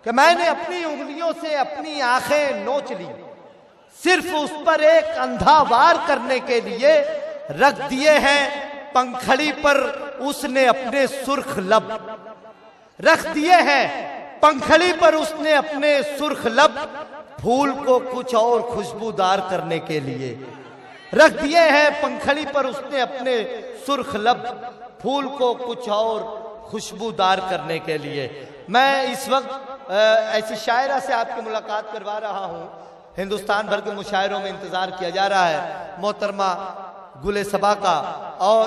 कि मैंने अपनी उंगलियों से अपनी आंखें नोच ली, सिर्फ उस पर एक अंधा वार करने के लिए रख दिए हैं पंखड़ी पर उसने अपने सुर्ख लब, रख दिए हैं पंखड़ी पर उसने अपने सुर्ख लब, फूल को कुछ और खुशबूदार करने के लिए रख दिए हैं पंखड़ी पर उसने अपने सुर्ख लब, फूल को कुछ और खुशबूदार करने के लिए। मैं इस वक्त ऐसी शायरा से आपकी मुलाकात करवा रहा हूं। हिंदुस्तान भर के मुशायरों में इंतजार किया जा रहा है मोहतरमा गुले सबा का, और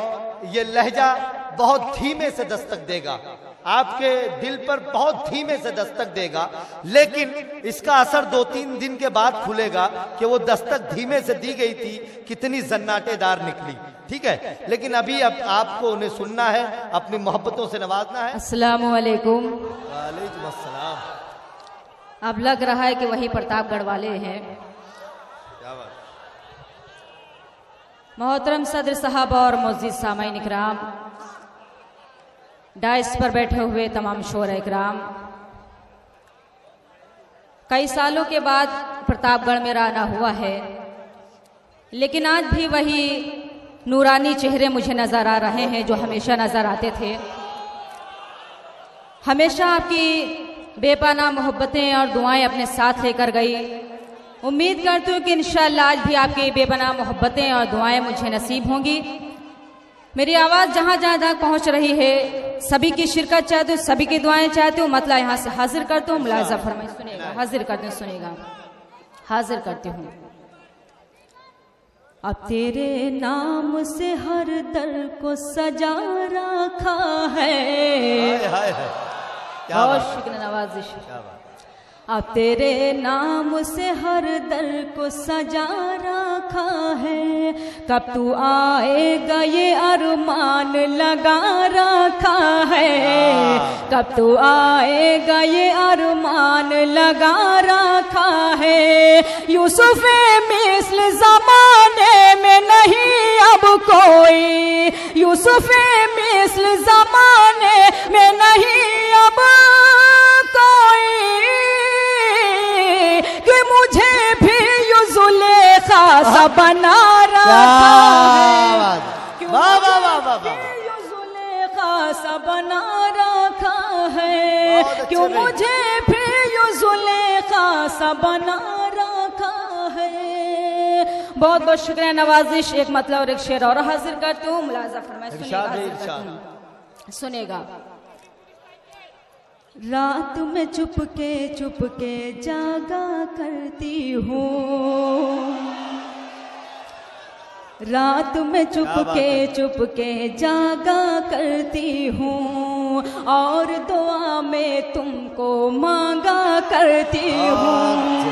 ये लहजा बहुत धीमे से दस्तक देगा, आपके दिल पर बहुत धीमे से दस्तक देगा, लेकिन इसका असर 2-3 दिन के बाद खुलेगा कि वो दस्तक धीमे से दी गई थी कितनी जन्नाटेदार निकली। ठीक है, लेकिन अभी अब आपको उन्हें सुनना है, अपनी मोहब्बतों से नवाजना है। अस्सलामु अलैकुम। वालेकुम अस्सलाम। अब लग रहा है कि वही प्रतापगढ़ वाले हैं। क्या बात। मोहतरम सदर साहब और मुअज़्ज़िज़ सामाईन इकराम, डाइस पर बैठे हुए तमाम शोरा इकराम, कई सालों के बाद प्रतापगढ़ में आना हुआ है, लेकिन आज भी वही नूरानी चेहरे मुझे नजर आ रहे हैं जो हमेशा नजर आते थे। हमेशा आपकी बेपनाह मोहब्बतें और दुआएं अपने साथ लेकर गई। उम्मीद करती हूँ कि इंशाअल्लाह आज भी आपकी बेपनाह मोहब्बतें और दुआएं मुझे नसीब होंगी। मेरी आवाज़ जहाँ जहाँ तक पहुँच रही है, सभी की शिरकत चाहती हूँ, सभी की दुआएं चाहती हूँ। मतलब यहाँ से हाजिर करती हूँ, मुलाज़ा फरमाइए, सुनेगा, हाजिर करती हूँ, सुनेगा, हाजिर करती हूँ। अब तेरे नाम से हर दर को सजा रखा है। बहुत शुक्र नवाजिश। अब तेरे नाम से हर दर को सजा रखा है, कब तू आएगा ये अरमान लगा रखा है, कब तू आएगा ये अरमान लगा रखा है। यूसुफ मिस्ल ज़माने में नहीं अब कोई, यूसुफ मिस्ल ज़माने में नहीं अब कोई, कि मुझे भी यू ज़ुलेखा सा बना रखा है, कि मुझे भी यू ज़ुलेखा सा बना रखा है, क्यों मुझे भी यू ज़ुलेखा सा बना रखा है। बहुत बहुत शुक्रिया नवाजिश। एक मतलब और एक शेर और हाजिर करती हूँ, मुलाज़ा फरमाइए, सुनेगा। रात में चुपके चुपके जागा करती हूँ, रात में चुपके चुपके जागा करती हूँ, और दुआ में तुमको मांगा करती हूँ,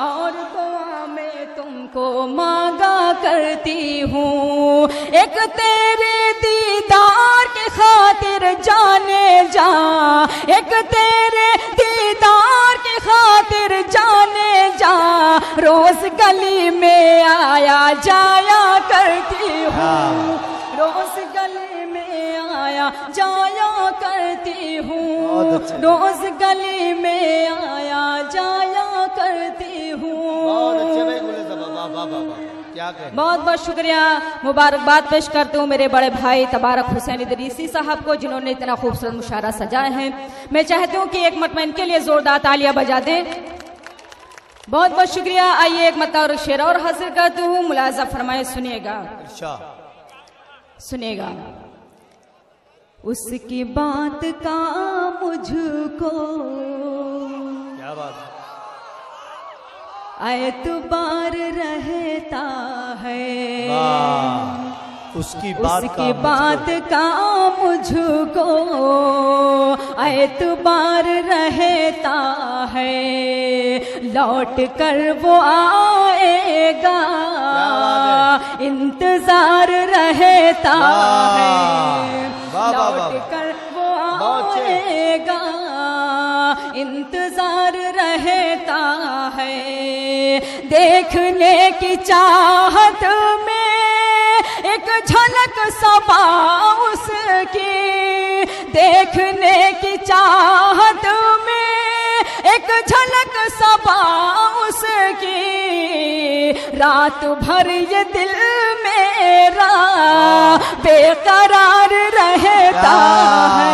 और दुआ में तुमको मांगा करती हूँ। एक तेरे दीदार के खातिर जाने जा, एक तेरे दीदार के खातिर जाने जा, रोज गली में आया जाया करती हूँ, रोज गली में आया जाया करती हूँ, रोज गली में आया जाया करती हूँ। बहुत बहुत शुक्रिया, मुबारकबाद पेश करती हूँ मेरे बड़े भाई तबारक हुसैन इदरीसी साहब को, जिन्होंने इतना खूबसूरत मुशायरा सजाए हैं। मैं चाहती हूँ कि एक मरतबा इनके लिए जोरदार तालियां बजा दें। बहुत बहुत शुक्रिया। आइए एक मतलब और शेर और हाजिर करती हूँ, मुलाज़ा फरमाए, सुनिएगा, सुनिएगा। उसकी बात का मुझको क्या बात एतबार रहता है, उसकी बात का मुझको एतबार रहता है, लौट कर वो आएगा इंतजार रहता है, लौट कर वो आएगा इंतजार रहता है। देखने की चाहत में एक झलक सबा उसकी, देखने की चाहत में झलक सबा उसकी, रात भर ये दिल मेरा बेकरार रहता है,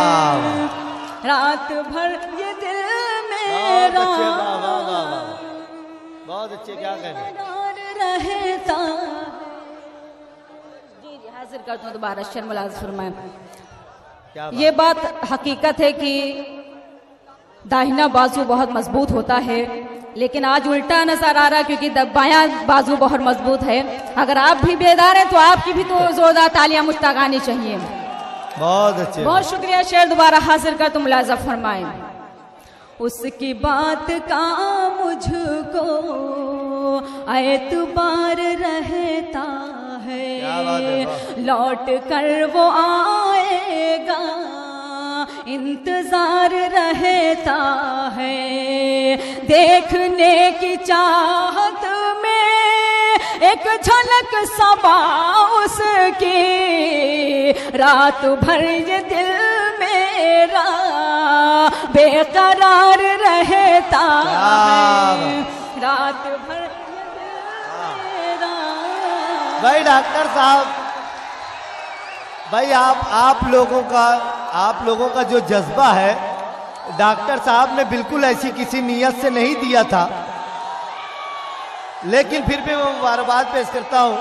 रात भर ये दिल मेरा बहुत अच्छे, क्या कहने रहता है। जी जी हाजिर करता हूँ दोबारा शेर मुलाज़ फरमाएं। ये बात हकीकत है कि दाहिना बाजू बहुत मजबूत होता है, लेकिन आज उल्टा नजर आ रहा है क्योंकि बायां बाजू बहुत मजबूत है। अगर आप भी बेदार हैं तो आपकी भी तो जोरदार तालियां मुझ तक आनी चाहिए। बहुत अच्छे, बहुत शुक्रिया। शेर दोबारा हाजिर कर तुम मुलाज़ा फरमाएं। उसकी बात का मुझको एतबार रहता है, लौट कर वो आएगा इंतजार रहता है, देखने की चाहत में एक झलक सबा उसकी, रात भर ये दिल मेरा बेकरार रहता है, रात भर ये दिल मेरा। भाई डॉक्टर साहब, भाई आप लोगों का जो जज्बा है, डॉक्टर साहब ने बिल्कुल ऐसी किसी नीयत से नहीं दिया था, लेकिन फिर भी मैं मुबारकबाद पेश करता हूं।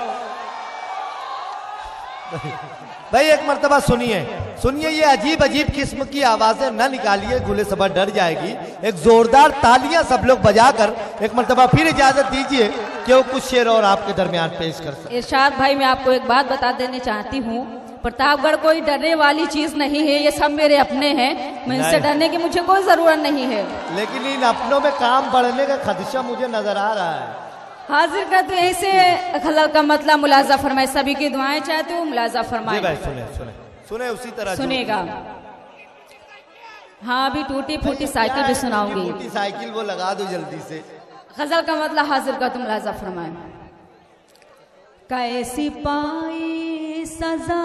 भाई एक मर्तबा सुनिए ये अजीब अजीब किस्म की आवाजें ना निकालिए, गुले सभा डर जाएगी। एक जोरदार तालियां सब लोग बजाकर एक मर्तबा फिर इजाजत दीजिए कि वो कुछ शेर और आपके दरमियान पेश कर सके। इरशाद भाई, मैं आपको एक बात बता देना चाहती हूँ, प्रतापगढ़ कोई डरने वाली चीज नहीं है, ये सब मेरे अपने हैं, मैं इनसे डरने की मुझे कोई जरूरत नहीं है। लेकिन इन अपनों में काम बढ़ने का खदशा मुझे नजर आ रहा है। हाजिर का तो ऐसे खलल का मतलब मुलाजा फरमाए, सभी की दुआएं चाहते हो मुलाजा फरमाए। सुने उसी तरह सुनेगा। हाँ अभी टूटी फूटी साइकिल भी सुनाऊंगी। टूटी साइकिल वो लगा दो जल्दी से। गजल का मतलब हाजिर का तुम मुलाजा फरमाए। कैसी पाई सजा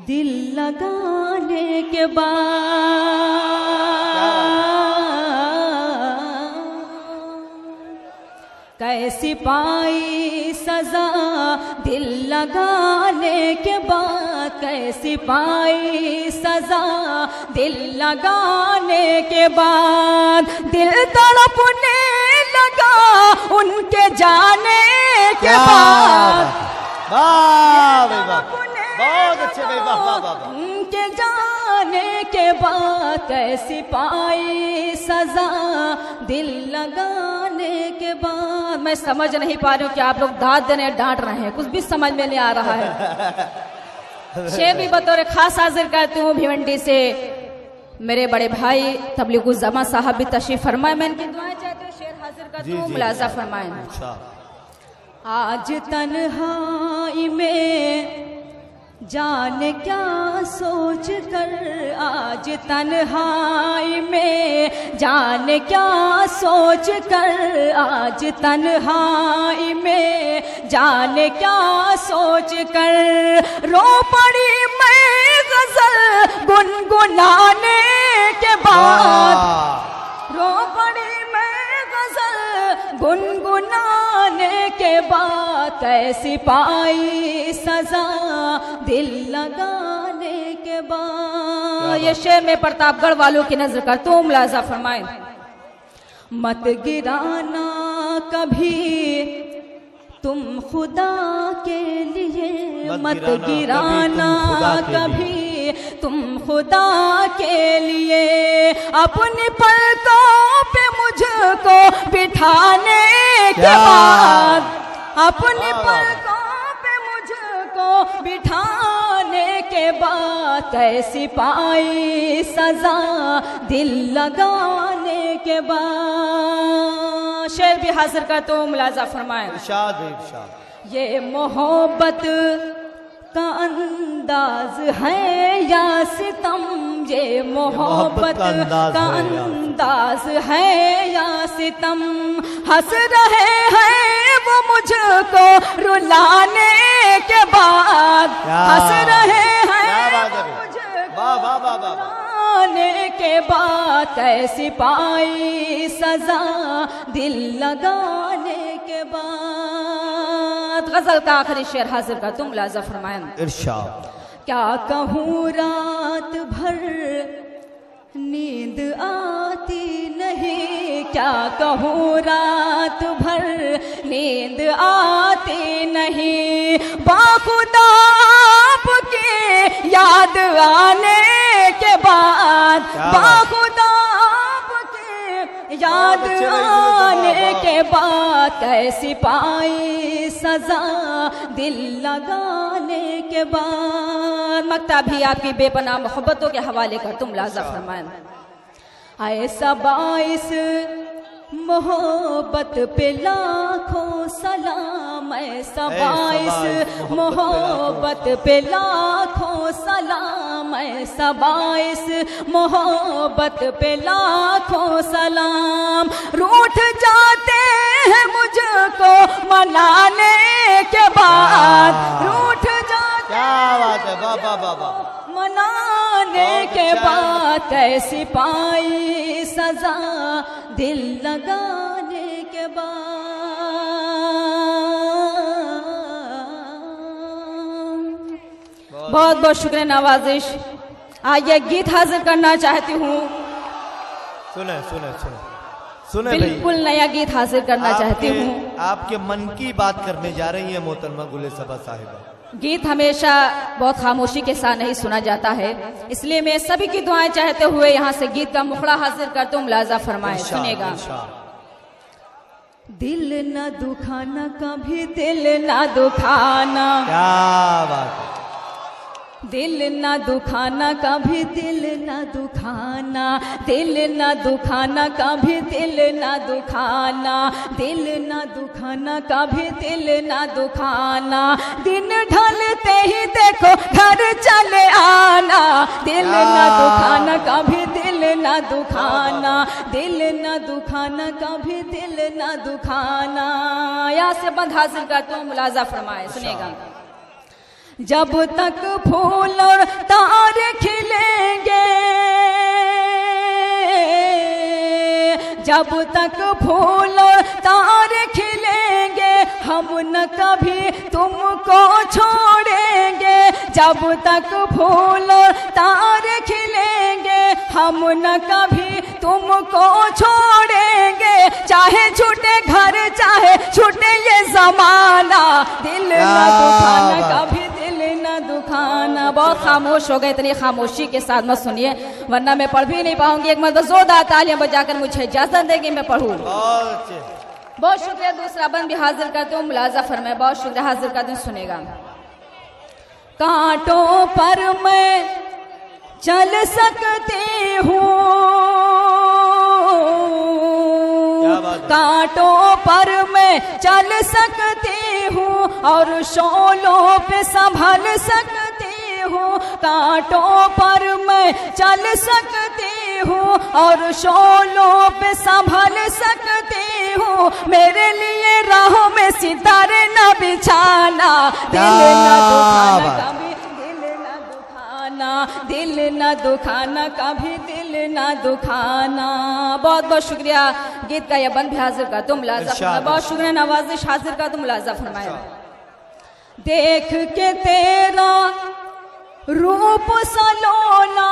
दिल लगाने के बाद, कैसी पाई सजा दिल लगाने के बाद, कैसी पाई सजा दिल लगाने के बाद, दिल तड़पने लगा उनके जाने के बाद, बहुत अच्छे भाई, वाह वाह वाह। उनके जाने के बाद कैसी पाई सजा दिल लगाने के बाद। मैं समझ नहीं पा रही हूँ कि आप लोग दाद देने डांट रहे हैं, कुछ भी समझ में नहीं आ रहा है। शेर भी बतौर खास हाजिर करती हूँ भिवंडी से मेरे बड़े भाई तबलीगुज़्ज़मा साहब भी तशरीफ फरमाए, मैं इनकी दुआएं चाहती हूँ। शेर हाजिर करती हूँ, मुलाजा फरमाए। आज तन्हाई में जाने क्या सोच कर, आज तन्हाई में जाने क्या सोच कर, आज तन्हाई में जाने क्या सोच कर, रो पड़ी मैं गजल गुनगुनाने के बाद, रो पड़ी मैं गजल गुनगुनाने के बाद, कैसी पाई सजा दिल लगाने के बाद। ये शेर में प्रतापगढ़ वालों की नजर कर तुम मुलाजा फरमाए। मत गिराना कभी तुम खुदा के लिए, मत गिराना कभी तुम खुदा के लिए, अपनी पलकों पे मुझको बिठाने के बाद, अपनी पलकों पे मुझको बिठाने के बाद, कैसी पाई सजा दिल लगाने के बाद। शेर भी हाजिर कर तो मुलाजा फरमाए। इरशाद। ये मोहब्बत का अंदाज है या सितम, ये मोहब्बत का अंदाज है या सितम, हंस रहे हैं वो मुझको रुलाने के बाद, हंस रहे हैं वो मुझको रुलाने के बाद कैसी पाई सजा दिल लगाने के बाद। गजल का आखिरी शेर हाजिर कर तुम मुलाजा फरमाएं। इरशाद। क्या कहूँ रात भर नींद आती नहीं, क्या कहूँ रात भर नींद आती नहीं, बाखुदा आपकी याद आने के बाद, बाखुदा आपकी याद आने के बाद कैसी पाई सजा दिल लगाने के बाद। मक्ता भी आपकी बेपनाह मोहब्बतों के हवाले कर तुम मुलाजा फरमाएं। ऐसा बाइस मोहब्बत पे लाखों सलाम, ऐसा बाइस मोहब्बत पे लाखों सलाम, ऐसा बाइस मोहब्बत पे लाखों सलाम। रूठ जाते हैं मुझको मनाने के बाद, रूठ जाते, क्या बात है, बाबा बाबा, मनाने के बाद कैसी पाई सजा दिल लगाने के बाद। बहुत बहुत शुक्रिया नवाजिश। आइए गीत हाजिर करना चाहती हूँ। सुने सुने सुने सुने बिल्कुल नया गीत हाजिर करना चाहती हूँ। आपके मन की बात करने जा रही है मोहतरमा गुले सबा साहिबा। गीत हमेशा बहुत खामोशी के साथ नहीं सुना जाता है, इसलिए मैं सभी की दुआएं चाहते हुए यहाँ से गीत का मुखड़ा हाजिर करता हूँ। मुलाजा फरमाए, सुनेगा। दिल न दुखाना कभी दिल न दुखाना, क्या बात है, दिल न दुखाना कभी दिल न दुखाना, दिल न दुखाना कभी दिल न दुखाना, दिल न दुखाना कभी दिल न दुखाना, दिन ढलते ही देखो घर चले आना, दिल न दुखाना कभी दिल न दुखाना, दिल न दुखाना कभी दिल न दुखाना। यहाँ से बंद हासिल करता हूँ, मुलाजा फरमाए, सुनेगा। जब तक फूल और तारे खिलेंगे, जब तक फूल और तारे खिलेंगे, हम न कभी तुमको छोड़ेंगे। जब तक फूल और तारे खिलेंगे, हम न कभी तुमको छोड़ेंगे। चाहे छूटे घर, चाहे छूटे ये जमाना, दिल न दुखाना कभी दुखाना। बहुत खामोश हो गए, इतनी खामोशी के साथ मत सुनिए वरना मैं पढ़ भी नहीं पाऊंगी। एक मतलब जोरदार तालियां बजाकर मुझे इजाजत देगी मैं पढ़ूं। बहुत शुक्रिया। दूसरा बंद भी हाजिर करते हूँ, मुलाजा फरमाए। बहुत शुक्रिया, हाजिर करते हूँ, सुनेगा। कांटों पर मैं चल सकती हूँ, कांटों पर मैं चल सकती हूँ और शोलों पे संभल सकती हूँ। कांटों पर मैं चल सकती हूँ और शोलों पे संभल सकती हूँ। मेरे लिए राहों में सितारे न बिछाना, दिल न दुखाना कभी दिल न दुखाना, दिल न दुखाना कभी दिल न दुखाना। बहुत बहुत शुक्रिया। गीत का यह बंद भी हाजिर कर तुम मुलाजा फरमाए। बहुत शुक्रिया नवाजिश, हाजिर कर तुम मुलाजा फरमाए। देख के तेरा रूप सलोना,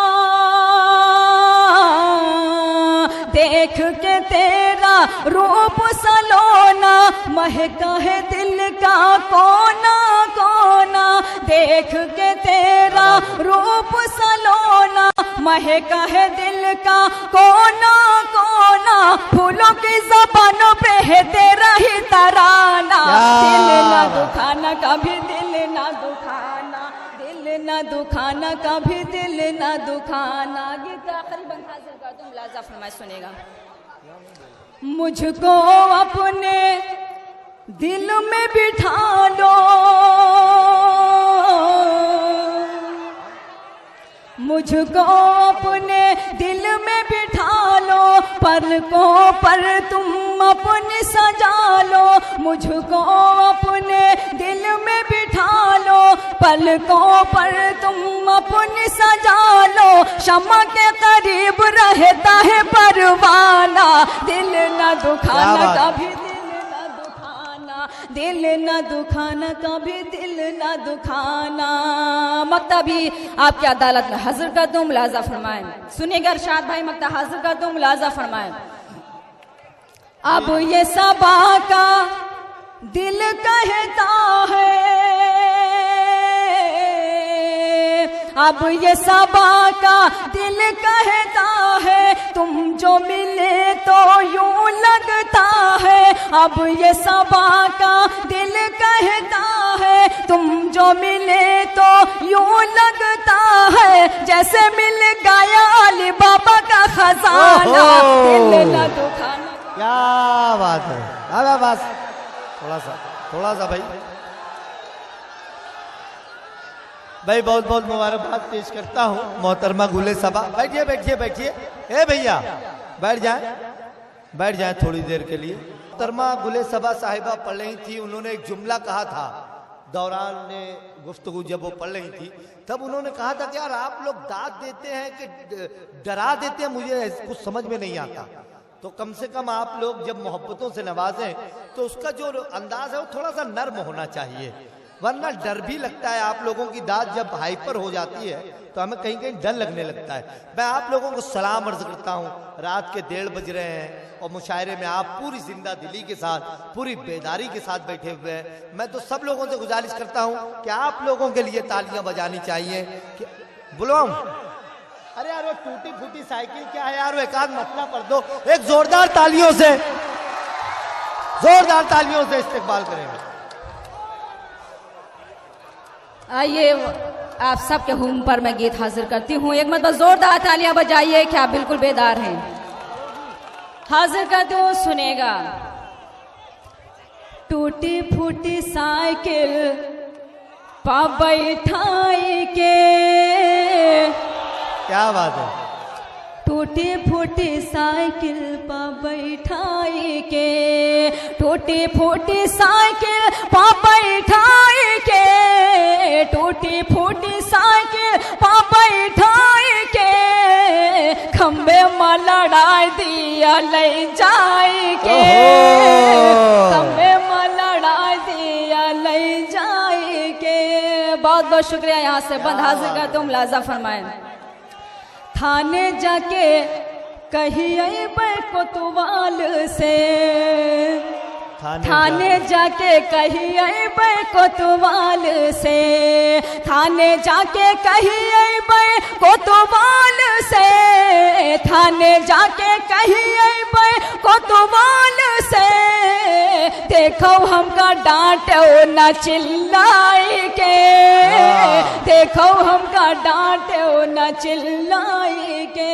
देख के तेरा रूप सलोना, महका है दिल का कोना कोना। देख के तेरा रूप सलोना, महका है दिल का कोना कोना। फूलों की ज़बानों पे है तेरा ही तराना, दिल न दुखाना कभी दिल न दुखाना, दिल न दुखाना कभी दिल न दुखाना। गीत का आखिरी बंद हाजिर कर दूं, मुलाजा फरमाए, सुनेगा। मुझको अपने दिल में बिठा लो, मुझको अपने दिल में बिठा लो, पलकों पर तुम अपने सजा लो, मुझको अपने दिल में बिठा लो। पलकों पर तुम अपने सजा लो, शम्मा के करीब रहता है परवाना। दिल न दुखाना कभी, दिल न दुखाना कभी, दिल न दुखाना। मक्ता भी आपकी अदालत में हाजिर कर दूं, मुलाजा फरमाएं। सुनिएगा इरशाद भाई, मक्ता हाजिर कर दूं, मुलाजा फरमाएं। अब ये सबा का दिल कहता है, अब ये सबा का दिल कहता है, तुम जो मिले तो यूं लगता है। अब ये सबा का दिल कहता है, तुम जो मिले तो यूं लगता है, जैसे मिल गया अली बाबा का खजाना। दिल न दुखाना। क्या बात है, अब बस थोड़ा सा भाई बहुत बहुत मुबारकबाद पेश करता हूँ मोहतरमा गुले सबा। बैठिए। ए भैया बैठ जाए थोड़ी देर के लिए। मोहतरमा गुले सबा साहिबा पढ़ रही थी, उन्होंने एक जुमला कहा था दौरान ने गुफ्तगू, जब वो पढ़ रही थी तब उन्होंने कहा था कि यार आप लोग दाद देते हैं कि डरा देते हैं, मुझे कुछ समझ में नहीं आता। तो कम से कम आप लोग जब मोहब्बतों से नवाजें तो उसका जो अंदाज है वो थोड़ा सा नर्म होना चाहिए, वरना डर भी लगता है। आप लोगों की दाद जब हाइपर हो जाती है तो हमें कहीं कहीं डर लगने लगता है। मैं आप लोगों को सलाम अर्ज करता हूँ, रात के 1:30 बज रहे हैं और मुशायरे में आप पूरी जिंदा दिली के साथ, पूरी बेदारी के साथ बैठे हुए हैं। मैं तो सब लोगों से गुजारिश करता हूँ कि आप लोगों के लिए तालियां बजानी चाहिए। बुलाऊं? अरे यार वो टूटी फूटी साइकिल क्या है यार, वो एक आध मसला कर दो। एक जोरदार तालियों से इस्तेकबाल करेंगे। आइए आप सबके हुम पर मैं गीत हाजिर करती हूँ। एक मतलब जोरदार तालियां बजाइए कि आप बिल्कुल बेदार हैं। हाजिर करती हूँ, सुनेगा। टूटी फूटी साइकिल पा बैठाई के, क्या बात है। टूटी फूटी साइकिल पा बैठाई के, टूटी फूटी साइकिल पा बैठाई के, टूटी फूटी साइकिल पा बैठाई के, खंबे में लड़ाई दिया ले जाए के, खंबे में लड़ाई दिया ले जाए के। बहुत बहुत शुक्रिया। यहाँ से बंद हाजिर करते हूँ, मुलाजा फरमाएं। थाने जाके कहिए कोतवाल से, थाने जाके कहिए कोतवाल से, थाने जाके कहिए कोतवाल से, थाने जाके कहिए कोतवाल से, देखो हमका डांटो न चिल्लाई के, देखो हमका डांटो न चिल्लाई के।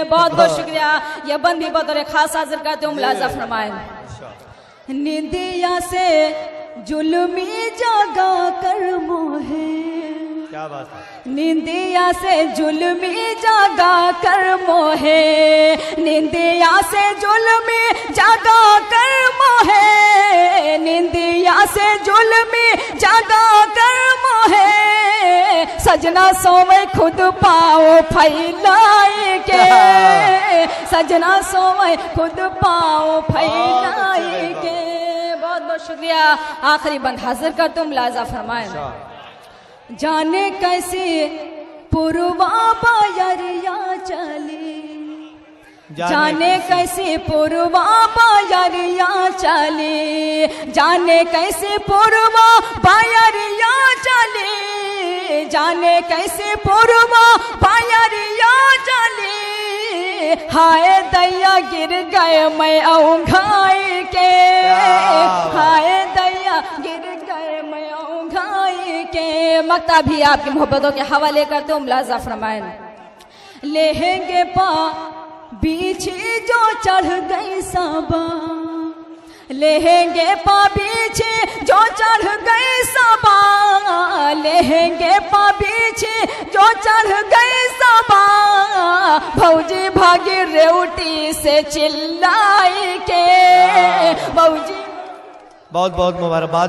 बहुत बहुत शुक्रिया। यह बंद भी बतौर खास हाजिर करते हूँ, मुलाजा फरमाएं। निंदिया से जुल्मी जगा कर मोहे, क्या बात है। निंदिया से जुल्मी जगा कर मोहे, निंदिया से जुल्मी जगा कर मोहे, निंदिया से जुल्मी जगा कर मोहे, सजना सोवे खुद पाओ फैलाई के, सजना सोवे खुद पाओ फैलाई के। बहुत बहुत शुक्रिया। आखिरी बंद हाजिर कर तुम, मुलाजा फरमाएं। जाने कैसी पुरवा बायरिया चली, जाने कैसे पुरवा बायरिया चली, जाने कैसे पुरवा बायरिया चली, जाने कैसे पुरवा बायरिया चली, हाय दैया गिर गए मैं औंघाई के, हाय दैया गिर गए मैं औंघाई के। मक्ता भी आपकी मोहब्बतों के हवाले करते हो, मुलाजा फरमाएं। लेहेंगे पा बीछी जो चढ़ गई सबा, लहंगे पा पीछे जो चढ़ गए सबा, लहंगे पा पीछे जो चढ़ गए सबा, भौजी भागी रेवटी से चिल्लाई के, भौजी। बहुत बहुत मुबारकबाद।